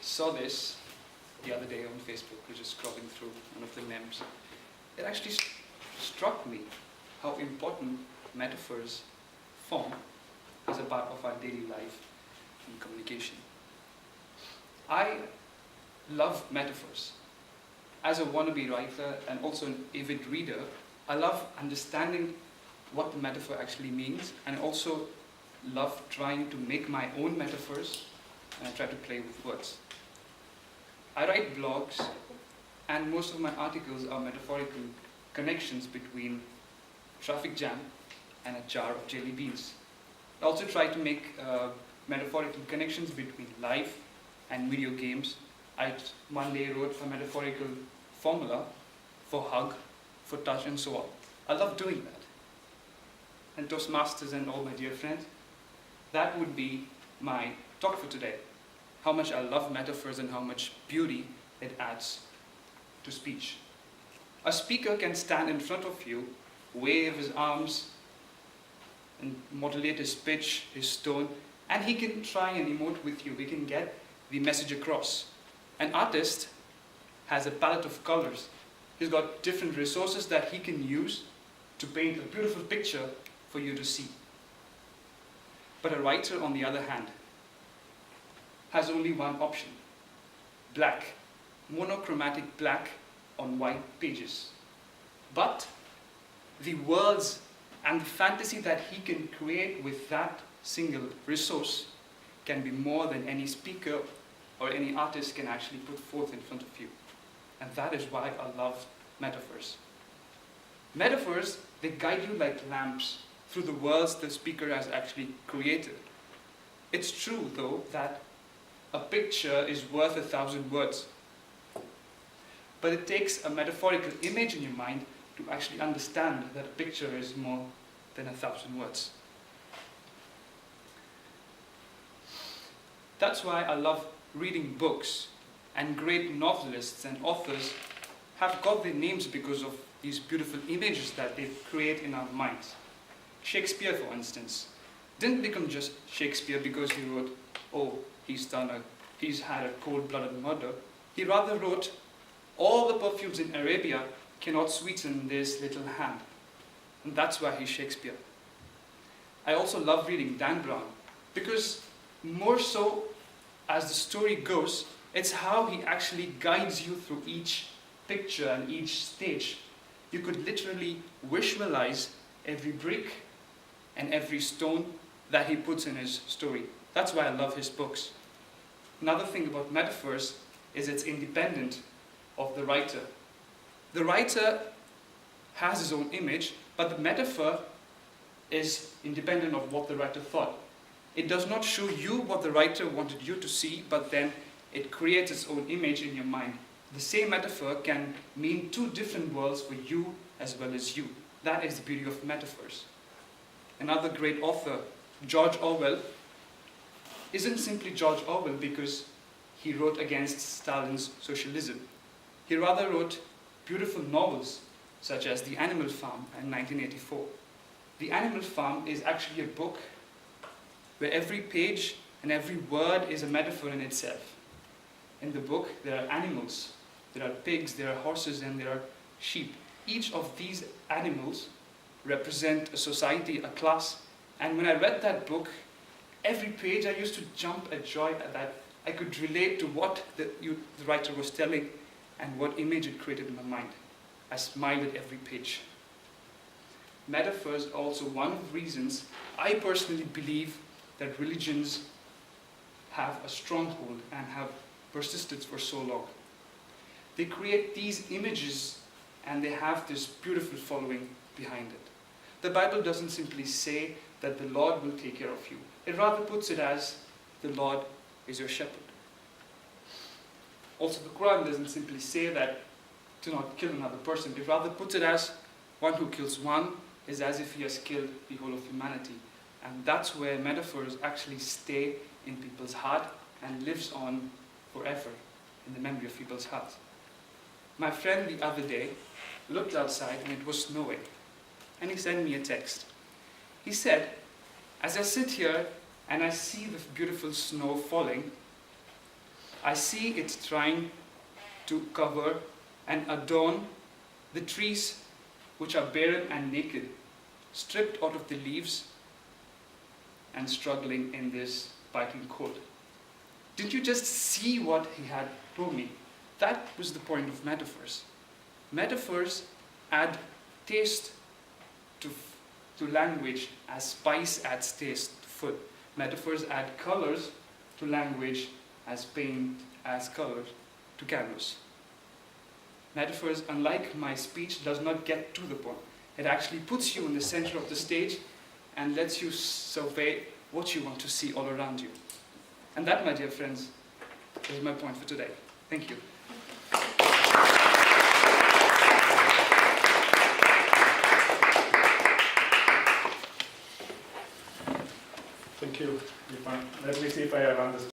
saw this the other day on Facebook, which is scrolling through one of the memes. It actually struck me how important metaphors form as a part of our daily life in communication. I love metaphors. As a wannabe writer and also an avid reader, I love understanding what the metaphor actually means, and I also love trying to make my own metaphors, and I try to play with words. I write blogs, and most of my articles are metaphorical connections between traffic jam and a jar of jelly beans. I also try to make metaphorical connections between life and video games. I one day wrote a metaphorical formula for hug, for touch, and so on. I love doing that. And Toastmasters and all my dear friends, that would be my talk for today. How much I love metaphors and how much beauty it adds to speech. A speaker can stand in front of you, wave his arms, and modulate his pitch, his tone, and he can try and emote with you. He can get the message across. An artist has a palette of colors. He's got different resources that he can use to paint a beautiful picture for you to see. But a writer, on the other hand, has only one option: black, monochromatic black on white pages. But the worlds and the fantasy that he can create with that single resource can be more than any speaker or any artist can actually put forth in front of you. And that is why I love metaphors. Metaphors, they guide you like lamps through the worlds the speaker has actually created. It's true, though, that a picture is worth 1,000 words. But it takes a metaphorical image in your mind to actually understand that a picture is more than 1,000 words. That's why I love reading books, and great novelists and authors have got their names because of these beautiful images that they create in our minds. Shakespeare, for instance, didn't become just Shakespeare because he wrote, oh, he's had a cold-blooded murder. He rather wrote, all the perfumes in Arabia cannot sweeten this little hand. And that's why he's Shakespeare. I also love reading Dan Brown because more so as the story goes, it's how he actually guides you through each picture and each stage. You could literally visualize every brick and every stone that he puts in his story. That's why I love his books. Another thing about metaphors is it's independent of the writer. The writer has his own image, but the metaphor is independent of what the writer thought. It does not show you what the writer wanted you to see, but then it creates its own image in your mind. The same metaphor can mean two different worlds for you as well as you. That is the beauty of metaphors. Another great author, George Orwell, isn't simply George Orwell because he wrote against Stalin's socialism. He rather wrote beautiful novels such as The Animal Farm in 1984. The Animal Farm is actually a book where every page and every word is a metaphor in itself. In the book, there are animals, there are pigs, there are horses, and there are sheep. Each of these animals represent a society, a class. And when I read that book, every page I used to jump at joy at that. I could relate to what the writer was telling and what image it created in my mind. I smiled at every page. Metaphors are also one of the reasons I personally believe that religions have a stronghold and have persisted for so long. They create these images and they have this beautiful following behind it. The Bible doesn't simply say that the Lord will take care of you. It rather puts it as the Lord is your shepherd. Also, the Quran doesn't simply say that to not kill another person. It rather puts it as one who kills one is as if he has killed the whole of humanity. And that's where metaphors actually stay in people's heart and lives on forever in the memory of people's hearts. My friend the other day looked outside and it was snowing. And he sent me a text. He said, as I sit here and I see the beautiful snow falling, I see it trying to cover and adorn the trees which are barren and naked, stripped out of the leaves and struggling in this biting cold. Didn't you just see what he had told me? That was the point of metaphors. Metaphors add taste to language as spice adds taste to food. Metaphors add colors to language as paint adds colors to canvas. Metaphors, unlike my speech, does not get to the point. It actually puts you in the center of the stage and lets you survey what you want to see all around you. And that, my dear friends, is my point for today. Thank you. Thank you, Irfan. Let me see if I have understood.